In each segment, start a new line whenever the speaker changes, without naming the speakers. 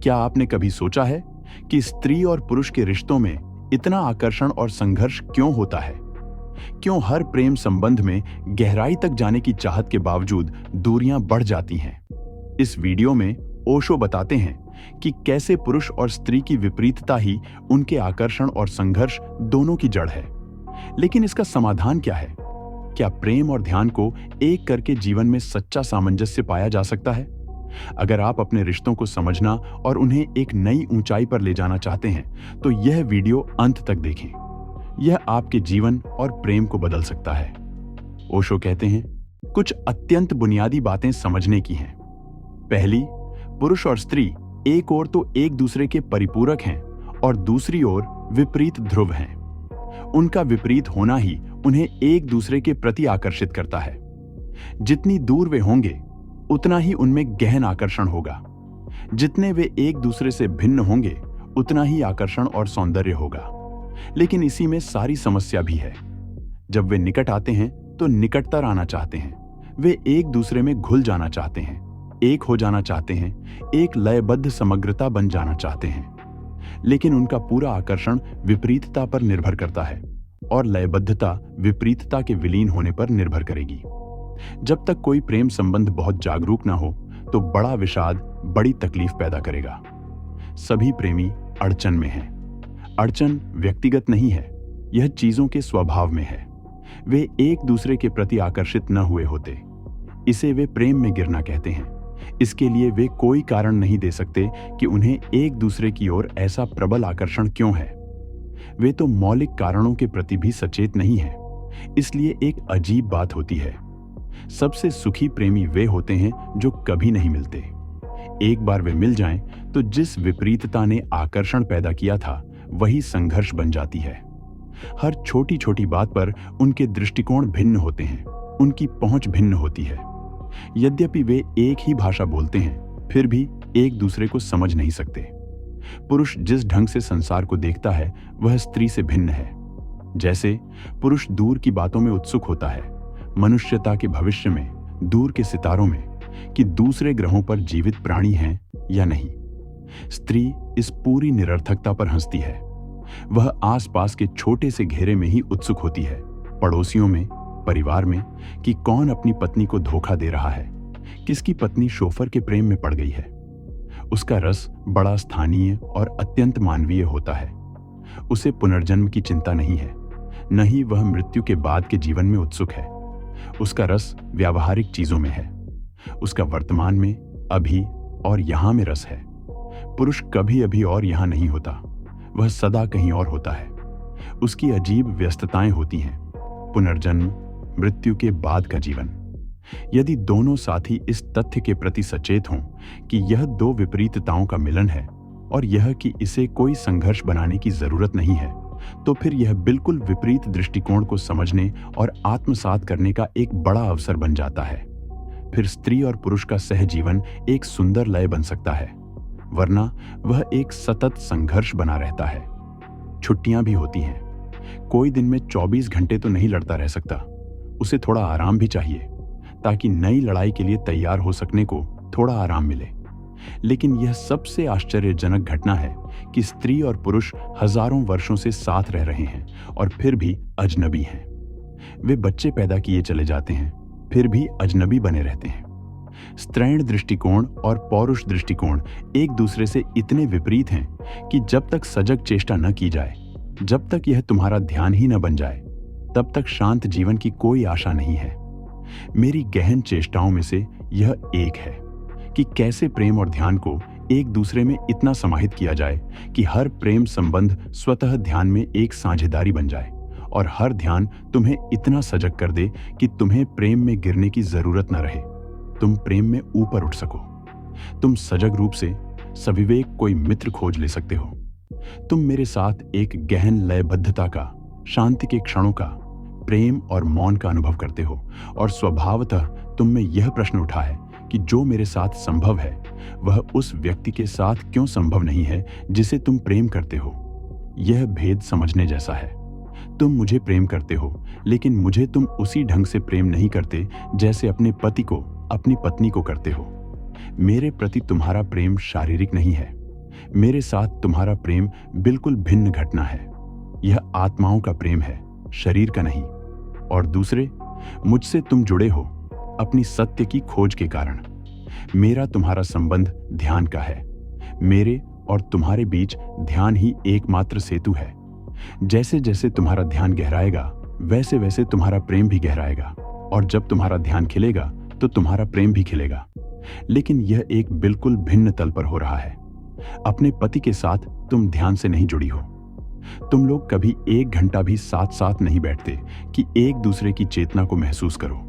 क्या आपने कभी सोचा है कि स्त्री और पुरुष के रिश्तों में इतना आकर्षण और संघर्ष क्यों होता है? क्यों हर प्रेम संबंध में गहराई तक जाने की चाहत के बावजूद दूरियां बढ़ जाती हैं? इस वीडियो में ओशो बताते हैं कि कैसे पुरुष और स्त्री की विपरीतता ही उनके आकर्षण और संघर्ष दोनों की जड़ है। लेकिन इसका समाधान क्या है? क्या प्रेम और ध्यान को एक करके जीवन में सच्चा सामंजस्य पाया जा सकता है? अगर आप अपने रिश्तों को समझना और उन्हें एक नई ऊंचाई पर ले जाना चाहते हैं, तो यह वीडियो अंत तक देखें। यह आपके जीवन और प्रेम को बदल सकता है। ओशो कहते हैं, कुछ अत्यंत बुनियादी बातें समझने की हैं। पहली, पुरुष और स्त्री एक ओर तो एक दूसरे के परिपूरक हैं और दूसरी ओर विपरीत ध्रुव हैं। उनका विपरीत होना ही उन्हें एक दूसरे के प्रति आकर्षित करता है। जितनी दूर वे होंगे, उतना ही उनमें गहन आकर्षण होगा। जितने वे एक दूसरे से भिन्न होंगे, उतना ही आकर्षण और सौंदर्य होगा। लेकिन इसी में सारी समस्या भी है। जब वे निकट आते हैं तो निकटतर आना चाहते हैं। वे एक दूसरे में घुल जाना चाहते हैं, एक हो जाना चाहते हैं, एक लयबद्ध समग्रता बन जाना चाहते हैं। लेकिन उनका पूरा आकर्षण विपरीतता पर निर्भर करता है और लयबद्धता विपरीतता के विलीन होने पर निर्भर करेगी। जब तक कोई प्रेम संबंध बहुत जागरूक ना हो, तो बड़ा विषाद बड़ी तकलीफ पैदा करेगा। सभी प्रेमी अड़चन में हैं। अड़चन व्यक्तिगत नहीं है, यह चीजों के स्वभाव में है। वे एक दूसरे के प्रति आकर्षित न हुए होते। इसे वे प्रेम में गिरना कहते हैं। इसके लिए वे कोई कारण नहीं दे सकते कि उन्हें एक दूसरे की ओर ऐसा प्रबल आकर्षण क्यों है। वे तो मौलिक कारणों के प्रति भी सचेत नहीं हैं। इसलिए एक अजीब बात होती है। सबसे सुखी प्रेमी वे होते हैं जो कभी नहीं मिलते। एक बार वे मिल जाएं, तो जिस विपरीतता ने आकर्षण पैदा किया था, वही संघर्ष बन जाती है। हर छोटी छोटी बात पर उनके दृष्टिकोण भिन्न होते हैं, उनकी पहुंच भिन्न होती है। यद्यपि वे एक ही भाषा बोलते हैं, फिर भी एक दूसरे को समझ नहीं सकते। पुरुष जिस ढंग से संसार को देखता है, वह स्त्री से भिन्न है। जैसे पुरुष दूर की बातों में उत्सुक होता है, मनुष्यता के भविष्य में, दूर के सितारों में, कि दूसरे ग्रहों पर जीवित प्राणी हैं या नहीं। स्त्री इस पूरी निरर्थकता पर हंसती है। वह आसपास के छोटे से घेरे में ही उत्सुक होती है, पड़ोसियों में, परिवार में, कि कौन अपनी पत्नी को धोखा दे रहा है, किसकी पत्नी शोफर के प्रेम में पड़ गई है। उसका रस बड़ा स्थानीय और अत्यंत मानवीय होता है। उसे पुनर्जन्म की चिंता नहीं है, न ही वह मृत्यु के बाद के जीवन में उत्सुक है। उसका रस व्यावहारिक चीजों में है। उसका वर्तमान में, अभी और यहां में रस है। पुरुष कभी अभी और यहां नहीं होता, वह सदा कहीं और होता है। उसकी अजीब व्यस्तताएं होती हैं, पुनर्जन्म, मृत्यु के बाद का जीवन। यदि दोनों साथी इस तथ्य के प्रति सचेत हों कि यह दो विपरीतताओं का मिलन है और यह कि इसे कोई संघर्ष बनाने की जरूरत नहीं है, तो फिर यह बिल्कुल विपरीत दृष्टिकोण को समझने और आत्मसात करने का एक बड़ा अवसर बन जाता है। फिर स्त्री और पुरुष का सहजीवन एक सुंदर लय बन सकता है, वरना वह एक सतत संघर्ष बना रहता है। छुट्टियां भी होती हैं। कोई दिन में 24 घंटे तो नहीं लड़ता रह सकता। उसे थोड़ा आराम भी चाहिए, ताकि नई लड़ाई के लिए तैयार हो सकने को थोड़ा आराम मिले। लेकिन यह सबसे आश्चर्यजनक घटना है कि स्त्री और पुरुष हजारों वर्षों से साथ रह रहे हैं और फिर भी अजनबी हैं। वे बच्चे पैदा किए चले जाते हैं, फिर भी अजनबी बने रहते हैं। स्त्रैण दृष्टिकोण और पौरुष दृष्टिकोण एक दूसरे से इतने विपरीत हैं कि जब तक सजग चेष्टा न की जाए, जब तक यह तुम्हारा ध्यान ही न बन जाए, तब तक शांत जीवन की कोई आशा नहीं है। मेरी गहन चेष्टाओं में से यह एक है कि कैसे प्रेम और ध्यान को एक दूसरे में इतना समाहित किया जाए कि हर प्रेम संबंध स्वतः ध्यान में एक साझेदारी बन जाए और हर ध्यान तुम्हें इतना सजग कर दे कि तुम्हें प्रेम में गिरने की जरूरत न रहे। तुम प्रेम में ऊपर उठ सको। तुम सजग रूप से सविवेक कोई मित्र खोज ले सकते हो। तुम मेरे साथ एक गहन लयबद्धता का, शांति के क्षणों का, प्रेम और मौन का अनुभव करते हो और स्वभावतः तुम में यह प्रश्न उठा है कि जो मेरे साथ संभव है, वह उस व्यक्ति के साथ क्यों संभव नहीं है जिसे तुम प्रेम करते हो। यह भेद समझने जैसा है। तुम मुझे प्रेम करते हो, लेकिन मुझे तुम उसी ढंग से प्रेम नहीं करते जैसे अपने पति को, अपनी पत्नी को करते हो। मेरे प्रति तुम्हारा प्रेम शारीरिक नहीं है, मेरे साथ तुम्हारा प्रेम बिल्कुल भिन्न घटना है। यह आत्माओं का प्रेम है, शरीर का नहीं। और दूसरे, मुझसे तुम जुड़े हो अपनी सत्य की खोज के कारण। मेरा तुम्हारा संबंध ध्यान का है। मेरे और तुम्हारे बीच ध्यान ही एकमात्र सेतु है। जैसे जैसे तुम्हारा ध्यान गहराएगा, वैसे वैसे तुम्हारा प्रेम भी गहराएगा। और जब तुम्हारा ध्यान खिलेगा तो तुम्हारा प्रेम भी खिलेगा। लेकिन यह एक बिल्कुल भिन्न तल पर हो रहा है। अपने पति के साथ तुम ध्यान से नहीं जुड़ी हो। तुम लोग कभी 1 घंटा भी साथ साथ नहीं बैठते कि एक दूसरे की चेतना को महसूस करो।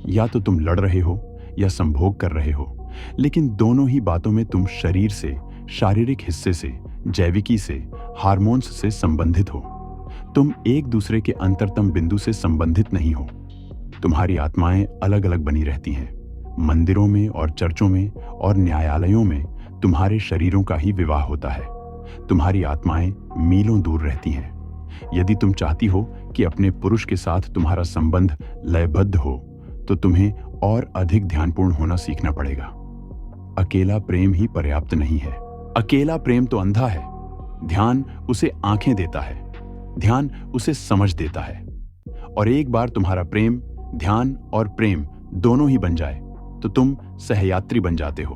या तो तुम लड़ रहे हो या संभोग कर रहे हो, लेकिन दोनों ही बातों में तुम शरीर से, शारीरिक हिस्से से, जैविकी से, हार्मोन्स से संबंधित हो। तुम एक दूसरे के अंतरतम बिंदु से संबंधित नहीं हो। तुम्हारी आत्माएं अलग अलग बनी रहती हैं। मंदिरों में और चर्चों में और न्यायालयों में तुम्हारे शरीरों का ही विवाह होता है। तुम्हारी आत्माएं मीलों दूर रहती हैं। यदि तुम चाहती हो कि अपने पुरुष के साथ तुम्हारा संबंध लयबद्ध हो, तो तुम्हें और अधिक ध्यानपूर्ण होना सीखना पड़ेगा। अकेला प्रेम ही पर्याप्त नहीं है। अकेला प्रेम तो अंधा है। ध्यान उसे आंखें देता है। ध्यान उसे समझ देता है। और एक बार तुम्हारा प्रेम, ध्यान और प्रेम दोनों ही बन जाए तो तुम सहयात्री बन जाते हो।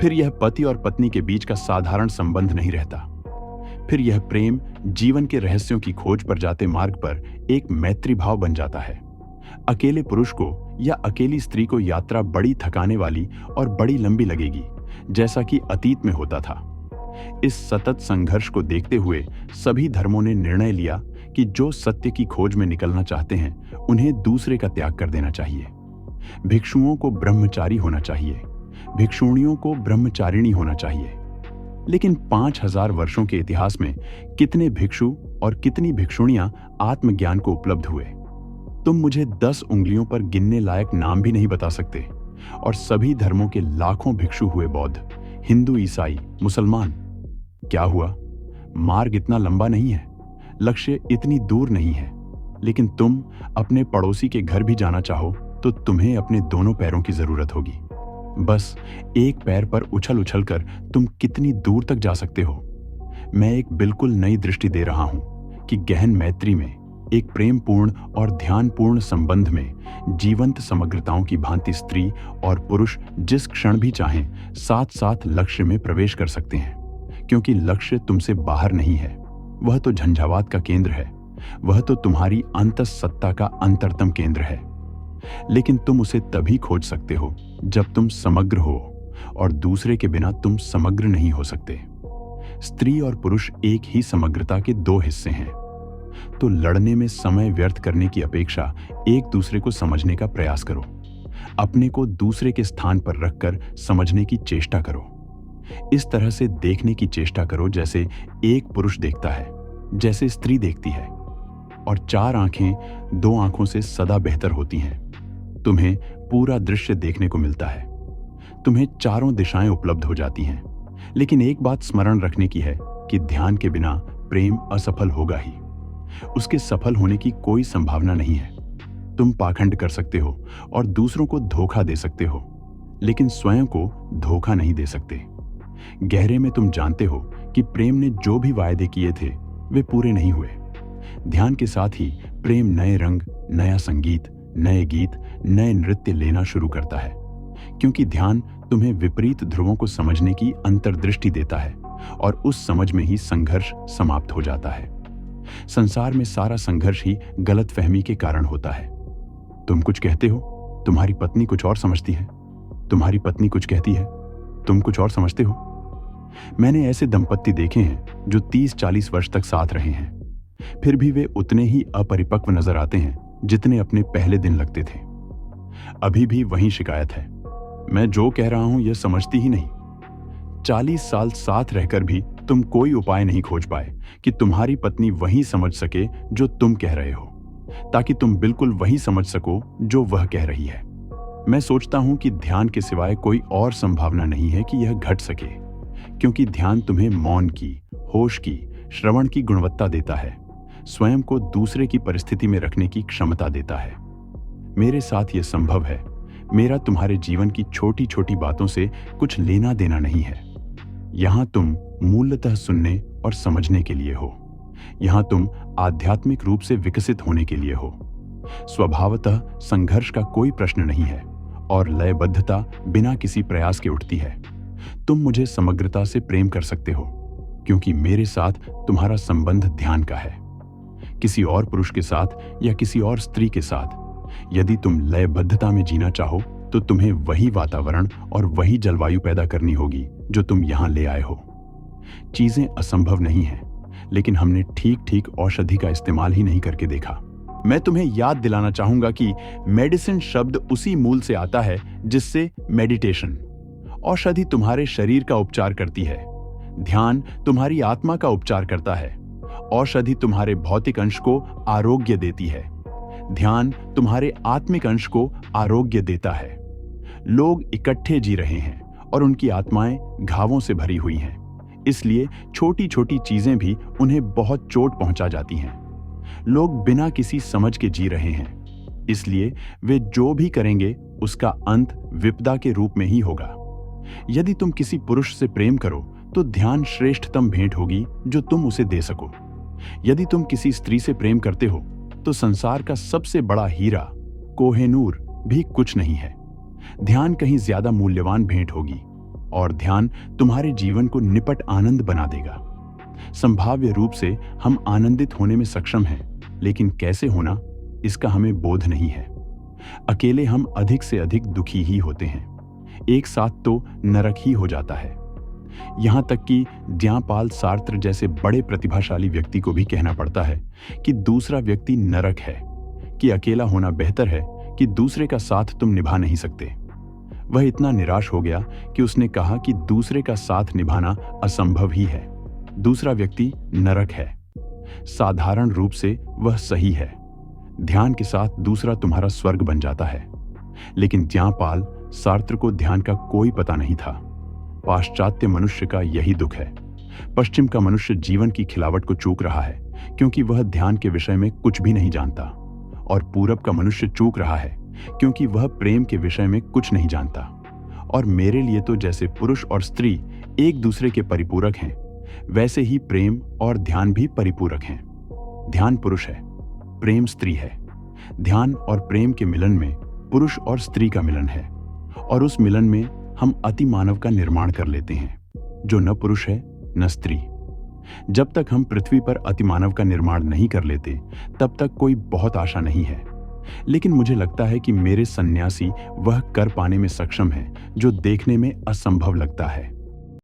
फिर यह पति और पत्नी के बीच का साधारण संबंध नहीं रहता। फिर यह प्रेम जीवन के रहस्यों की खोज पर जाते मार्ग पर एक मैत्री भाव बन जाता है। अकेले पुरुष को या अकेली स्त्री को यात्रा बड़ी थकाने वाली और बड़ी लंबी लगेगी, जैसा कि अतीत में होता था। इस सतत संघर्ष को देखते हुए सभी धर्मों ने निर्णय लिया कि जो सत्य की खोज में निकलना चाहते हैं, उन्हें दूसरे का त्याग कर देना चाहिए। भिक्षुओं को ब्रह्मचारी होना चाहिए, भिक्षुणियों को ब्रह्मचारिणी होना चाहिए। लेकिन 5000 वर्षों के इतिहास में कितने भिक्षु और कितनी भिक्षुणियां आत्मज्ञान को उपलब्ध हुए? तुम मुझे 10 उंगलियों पर गिनने लायक नाम भी नहीं बता सकते। और सभी धर्मों के लाखों भिक्षु हुए बौद्ध, हिंदू, ईसाई, मुसलमान। क्या हुआ? मार्ग इतना लंबा नहीं है, लक्ष्य इतनी दूर नहीं है। लेकिन तुम अपने पड़ोसी के घर भी जाना चाहो तो तुम्हें अपने दोनों पैरों की जरूरत होगी। बस एक पैर पर उछल उछल कर तुम कितनी दूर तक जा सकते हो? मैं एक बिल्कुल नई दृष्टि दे रहा हूं कि गहन मैत्री में, एक प्रेमपूर्ण और ध्यानपूर्ण संबंध में जीवंत समग्रताओं की भांति स्त्री और पुरुष जिस क्षण भी चाहें साथ साथ लक्ष्य में प्रवेश कर सकते हैं। क्योंकि लक्ष्य तुमसे बाहर नहीं है, वह तो झंझावात का केंद्र है। वह तो तुम्हारी अंतःसत्ता का अंतरतम केंद्र है। लेकिन तुम उसे तभी खोज सकते हो जब तुम समग्र हो, और दूसरे के बिना तुम समग्र नहीं हो सकते। स्त्री और पुरुष एक ही समग्रता के 2 हिस्से हैं। तो लड़ने में समय व्यर्थ करने की अपेक्षा एक दूसरे को समझने का प्रयास करो। अपने को दूसरे के स्थान पर रखकर समझने की चेष्टा करो। इस तरह से देखने की चेष्टा करो जैसे एक पुरुष देखता है, जैसे स्त्री देखती है। और 4 आंखें 2 आंखों से सदा बेहतर होती हैं। तुम्हें पूरा दृश्य देखने को मिलता है। तुम्हें चारों दिशाएं उपलब्ध हो जाती हैं। लेकिन एक बात स्मरण रखने की है कि ध्यान के बिना प्रेम असफल होगा ही। उसके सफल होने की कोई संभावना नहीं है। तुम पाखंड कर सकते हो और दूसरों को धोखा दे सकते हो, लेकिन स्वयं को धोखा नहीं दे सकते। गहरे में तुम जानते हो कि प्रेम ने जो भी वायदे किए थे वे पूरे नहीं हुए। ध्यान के साथ ही प्रेम नए रंग, नया संगीत, नए गीत, नए नृत्य लेना शुरू करता है। क्योंकि ध्यान तुम्हें विपरीत ध्रुवों को समझने की अंतर्दृष्टि देता है और उस समझ में ही संघर्ष समाप्त हो जाता है। संसार में सारा संघर्ष ही गलतफहमी के कारण होता है। तुम कुछ कहते हो, तुम्हारी पत्नी कुछ और समझती है। तुम्हारी पत्नी कुछ कहती है, तुम कुछ और समझते हो। मैंने ऐसे दंपत्ति देखे हैं जो 30-40 वर्ष तक साथ रहे हैं, फिर भी वे उतने ही अपरिपक्व नजर आते हैं जितने अपने पहले दिन लगते थे। अभी भी वही शिकायत है, मैं जो कह रहा हूं यह समझती ही नहीं। 40 साल साथ रहकर भी तुम कोई उपाय नहीं खोज पाए कि तुम्हारी पत्नी वही समझ सके जो तुम कह रहे हो, ताकि तुम बिल्कुल वही समझ सको जो वह कह रही है। मैं सोचता हूं कि ध्यान के सिवाय कोई और संभावना नहीं है कि यह घट सके, क्योंकि ध्यान तुम्हें मौन की, होश की, श्रवण की गुणवत्ता देता है, स्वयं को दूसरे की परिस्थिति में रखने की क्षमता देता है। मेरे साथ यह संभव है। मेरा तुम्हारे जीवन की छोटी छोटी बातों से कुछ लेना देना नहीं है। यहां तुम मूलतः सुनने और समझने के लिए हो। यहां तुम आध्यात्मिक रूप से विकसित होने के लिए हो। स्वभावतः संघर्ष का कोई प्रश्न नहीं है और लयबद्धता बिना किसी प्रयास के उठती है। तुम मुझे समग्रता से प्रेम कर सकते हो क्योंकि मेरे साथ तुम्हारा संबंध ध्यान का है। किसी और पुरुष के साथ या किसी और स्त्री के साथ यदि तुम लयबद्धता में जीना चाहो तो तुम्हें वही वातावरण और वही जलवायु पैदा करनी होगी जो तुम यहां ले आए हो। चीजें असंभव नहीं हैं, लेकिन हमने ठीक ठीक औषधि का इस्तेमाल ही नहीं करके देखा। मैं तुम्हें याद दिलाना चाहूंगा कि मेडिसिन शब्द उसी मूल से आता है जिससे मेडिटेशन। औषधि तुम्हारे शरीर का उपचार करती है, ध्यान तुम्हारी आत्मा का उपचार करता है। औषधि तुम्हारे भौतिक अंश को आरोग्य देती है, ध्यान तुम्हारे आत्मिक अंश को आरोग्य देता है। लोग इकट्ठे जी रहे हैं और उनकी आत्माएं घावों से भरी हुई हैं, इसलिए छोटी छोटी चीजें भी उन्हें बहुत चोट पहुंचा जाती हैं। लोग बिना किसी समझ के जी रहे हैं, इसलिए वे जो भी करेंगे उसका अंत विपदा के रूप में ही होगा। यदि तुम किसी पुरुष से प्रेम करो तो ध्यान श्रेष्ठतम भेंट होगी जो तुम उसे दे सको। यदि तुम किसी स्त्री से प्रेम करते हो तो संसार का सबसे बड़ा हीरा कोहेनूर भी कुछ नहीं है। ध्यान कहीं ज्यादा मूल्यवान भेंट होगी और ध्यान तुम्हारे जीवन को निपट आनंद बना देगा। संभाव्य रूप से हम आनंदित होने में सक्षम हैं, लेकिन कैसे होना इसका हमें बोध नहीं है। अकेले हम अधिक से अधिक दुखी ही होते हैं, एक साथ तो नरक ही हो जाता है। यहां तक कि ज्ञापाल सार्त्र जैसे बड़े प्रतिभाशाली व्यक्ति को भी कहना पड़ता है कि दूसरा व्यक्ति नरक है, कि अकेला होना बेहतर है कि दूसरे का साथ तुम निभा नहीं सकते। वह इतना निराश हो गया कि उसने कहा कि दूसरे का साथ निभाना असंभव ही है। दूसरा व्यक्ति नरक है। साधारण रूप से वह सही है। ध्यान के साथ दूसरा तुम्हारा स्वर्ग बन जाता है। लेकिन ज्ञापाल सार्त्र को ध्यान का कोई पता नहीं था। पाश्चात्य मनुष्य का यही दुख है। पश्चिम का मनुष्य जीवन की खिलावट को चूक रहा है क्योंकि वह ध्यान के विषय में कुछ भी नहीं जानता, और पूरब का मनुष्य चूक रहा है क्योंकि वह प्रेम के विषय में कुछ नहीं जानता। और मेरे लिए तो जैसे पुरुष और स्त्री एक दूसरे के परिपूरक हैं, वैसे ही प्रेम और ध्यान भी परिपूरक हैं। ध्यान पुरुष है, प्रेम स्त्री है। ध्यान और प्रेम के मिलन में पुरुष और स्त्री का मिलन है, और उस मिलन में हम अति मानव का निर्माण कर लेते हैं, जो न पुरुष है न स्त्री। जब तक हम पृथ्वी पर अति मानव का निर्माण नहीं कर लेते, तब तक कोई बहुत आशा नहीं है। लेकिन मुझे लगता है कि मेरे सन्यासी वह कर पाने में सक्षम हैं जो देखने में असंभव लगता है।